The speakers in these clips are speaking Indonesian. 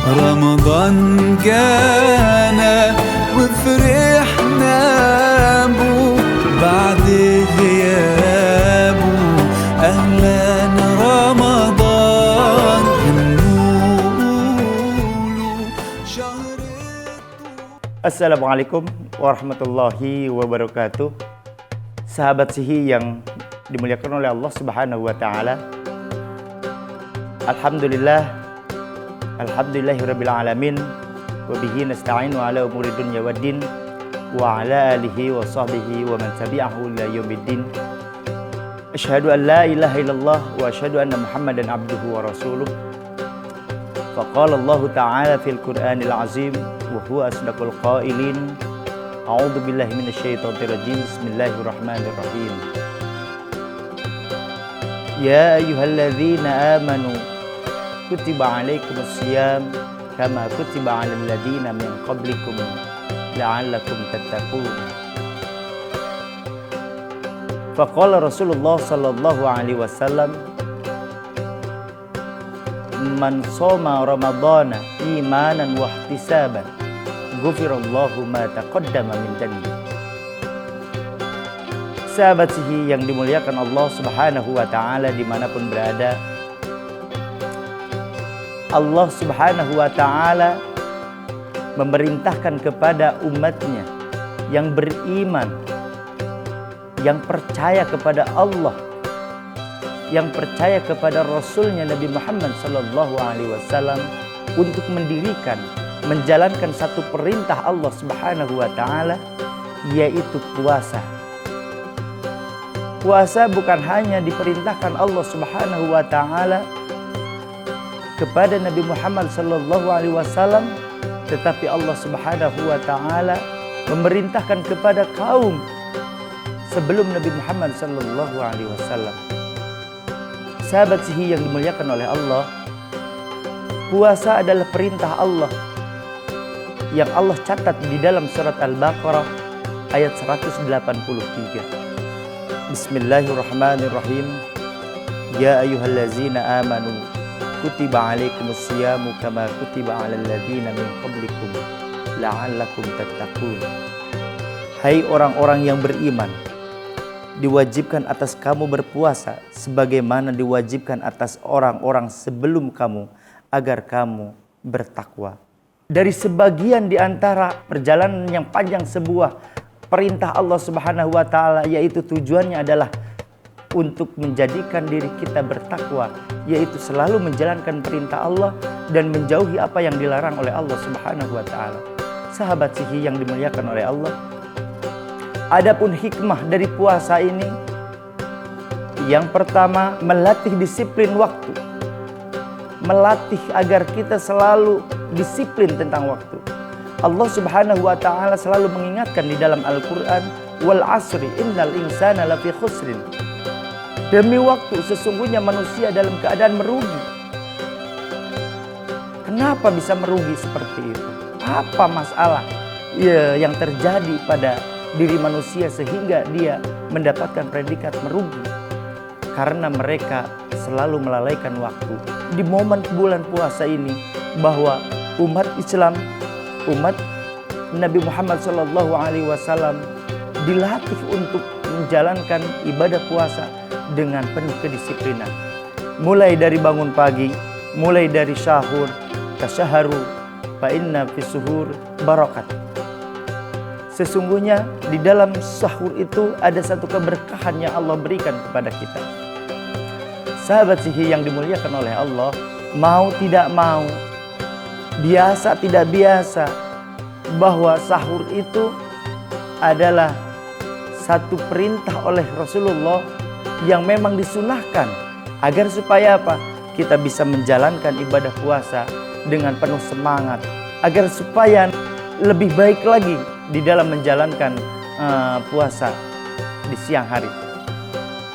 رمضان جانا وفرحنا بو بعد غيابه. أهلا رمضان هنقوله شهر. Assalamualaikum warahmatullahi wabarakatuh. Sahabat Sihi yang dimuliakan oleh Allah Subhanahu wa taala. Alhamdulillahirabbil alamin wa bihi nasta'inu ala umuri dunya waddin wa ala alihi wa sahbihi wa man tabi'ahu ila yaumiddin. Asyhadu an la ilaha illallah wa asyhadu anna Muhammadan abduhu wa rasuluh. Faqala Allah ta'ala fil Qur'anil azim wa huwa asdaqul qailin. A'udzu billahi minasyaitonir rajim. Bismillahirrahmanirrahim. Ya ayyuhalladzina amanu kutiba alaikumus syiyam kama kutiba alal ladzina min qablikum la'allakum tattaqun. Faqala Rasulullah sallallahu alaihi wasallam, man shoma ramadhana imanan wa ihtisaban ghufirallahu ma taqaddama min dhanbi. Sahabat Sihi yang dimuliakan Allah Subhanahu wa taala dimanapun berada, Allah Subhanahu wa ta'ala memerintahkan kepada umatnya yang beriman, yang percaya kepada Allah, yang percaya kepada Rasulnya Nabi Muhammad sallallahu alaihi wasallam untuk mendirikan, menjalankan satu perintah Allah Subhanahu wa ta'ala, yaitu puasa. Puasa bukan hanya diperintahkan Allah Subhanahu wa ta'ala kepada Nabi Muhammad sallallahu alaihi wasallam, tetapi Allah Subhanahu wa taala memerintahkan kepada kaum sebelum Nabi Muhammad sallallahu alaihi wasallam. Sahabat Sihi yang dimuliakan oleh Allah, puasa adalah perintah Allah yang Allah catat di dalam surat Al-Baqarah ayat 183. Bismillahirrahmanirrahim. Ya ayyuhallazina amanu kutiba alaikumus syiyamu kama kutiba alal ladzina min qablikum la'allakum tattaqun. Hai orang-orang yang beriman, diwajibkan atas kamu berpuasa sebagaimana diwajibkan atas orang-orang sebelum kamu agar kamu bertakwa. Dari sebagian di antara perjalanan yang panjang sebuah perintah Allah Subhanahu wa taala, yaitu tujuannya adalah untuk menjadikan diri kita bertakwa, yaitu selalu menjalankan perintah Allah dan menjauhi apa yang dilarang oleh Allah Subhanahu wa taala. Sahabat Sihi yang dimuliakan oleh Allah, adapun hikmah dari puasa ini, yang pertama melatih disiplin waktu, melatih agar kita selalu disiplin tentang waktu. Allah Subhanahu wa taala selalu mengingatkan di dalam Al-Qur'an, wal asri innal insana lafi khusrin. Demi waktu sesungguhnya manusia dalam keadaan merugi. Kenapa bisa merugi seperti itu? Apa masalah yang terjadi pada diri manusia sehingga dia mendapatkan predikat merugi? Karena mereka selalu melalaikan waktu. Di momen bulan puasa ini, bahwa umat Islam, umat Nabi Muhammad SAW dilatih untuk menjalankan ibadah puasa dengan penuh kedisiplinan. Mulai dari bangun pagi, mulai dari sahur, tasyaharu, fa inna fis suhur barakat. Sesungguhnya di dalam sahur itu ada satu keberkahan yang Allah berikan kepada kita. Sahabat Sihi yang dimuliakan oleh Allah, mau tidak mau, biasa tidak biasa, bahwa sahur itu adalah satu perintah oleh Rasulullah yang memang disunahkan agar supaya apa? Kita bisa menjalankan ibadah puasa dengan penuh semangat, agar supaya lebih baik lagi di dalam menjalankan puasa di siang hari.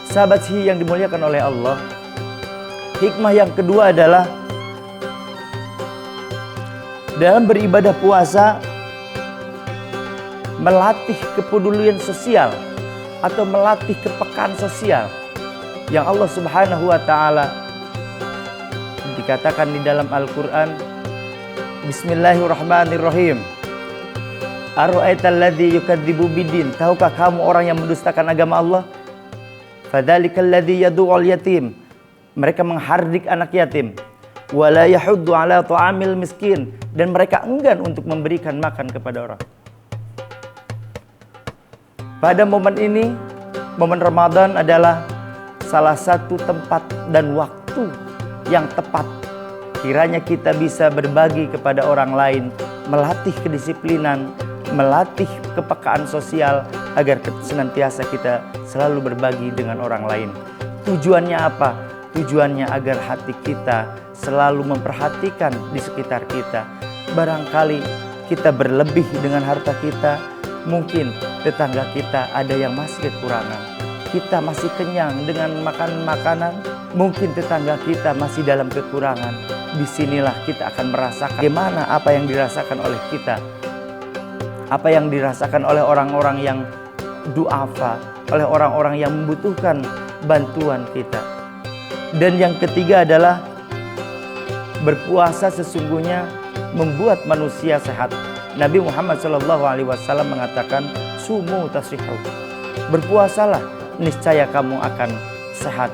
Sahabat Sihi yang dimuliakan oleh Allah, hikmah yang kedua adalah dalam beribadah puasa melatih kepedulian sosial atau melatih kepekaan sosial yang Allah Subhanahu wa taala dikatakan di dalam Al-Qur'an, Bismillahirrahmanirrahim. Ara'aital ladzi yukadzibu biddin. Tahukah kamu orang yang mendustakan agama Allah? Fadzalikal ladzi yad'ul yatim. Mereka menghardik anak yatim. Wala yahuddu ala ta'amil miskin. Dan mereka enggan untuk memberikan makan kepada orang. Pada momen ini, momen Ramadan adalah salah satu tempat dan waktu yang tepat. Kiranya kita bisa berbagi kepada orang lain, melatih kedisiplinan, melatih kepekaan sosial agar senantiasa kita selalu berbagi dengan orang lain. Tujuannya apa? Tujuannya agar hati kita selalu memperhatikan di sekitar kita. Barangkali kita berlebih dengan harta kita, mungkin tetangga kita ada yang masih kekurangan. Kita masih kenyang dengan makan makanan, mungkin tetangga kita masih dalam kekurangan. Disinilah kita akan merasakan bagaimana apa yang dirasakan oleh kita, apa yang dirasakan oleh orang-orang yang du'afa, oleh orang-orang yang membutuhkan bantuan kita. Dan yang ketiga adalah berpuasa sesungguhnya membuat manusia sehat. Nabi Muhammad SAW mengatakan, sumu tasihu. Berpuasalah, niscaya kamu akan sehat.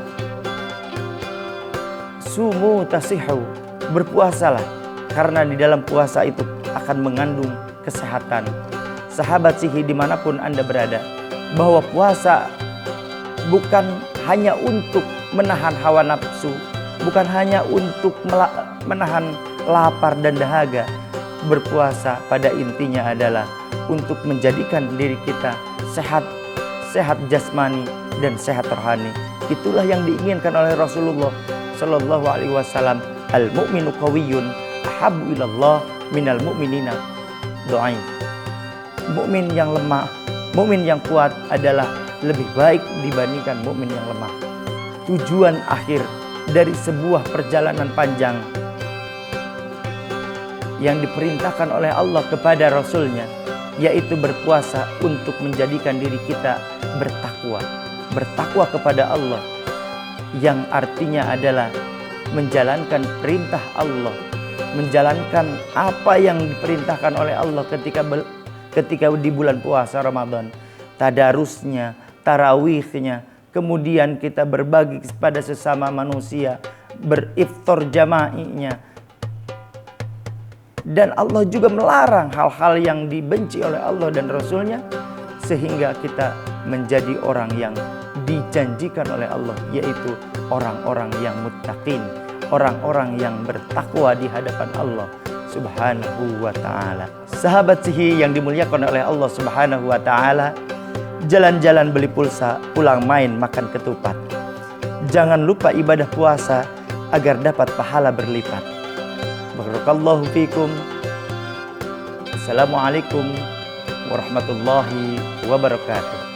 Sumu tasihu. Berpuasalah, karena di dalam puasa itu akan mengandung kesehatan. Sahabat Sihi dimanapun Anda berada, bahwa puasa bukan hanya untuk menahan hawa nafsu, bukan hanya untuk menahan lapar dan dahaga. Berpuasa pada intinya adalah untuk menjadikan diri kita sehat, sehat jasmani dan sehat rohani. Itulah yang diinginkan oleh Rasulullah Shallallahu Alaihi Wasallam. Al mu'minu qawiyyun ahabbu ilallah minal mu'minina dhaif. Mukmin yang lemah, mukmin yang kuat adalah lebih baik dibandingkan mukmin yang lemah. Tujuan akhir dari sebuah perjalanan panjang yang diperintahkan oleh Allah kepada Rasulnya, yaitu berpuasa untuk menjadikan diri kita bertakwa. Bertakwa kepada Allah, yang artinya adalah menjalankan perintah Allah, menjalankan apa yang diperintahkan oleh Allah ketika di bulan puasa Ramadan. Tadarusnya, tarawihnya, kemudian kita berbagi kepada sesama manusia, beriftar jama'inya. Dan Allah juga melarang hal-hal yang dibenci oleh Allah dan Rasulnya, sehingga kita menjadi orang yang dijanjikan oleh Allah, yaitu orang-orang yang muttaqin, orang-orang yang bertakwa di hadapan Allah Subhanahu wa ta'ala. Sahabat Sihi yang dimuliakan oleh Allah Subhanahu wa ta'ala, jalan-jalan beli pulsa, pulang main makan ketupat. Jangan lupa ibadah puasa agar dapat pahala berlipat. Barakallahu fikum. Assalamualaikum warahmatullahi wabarakatuh.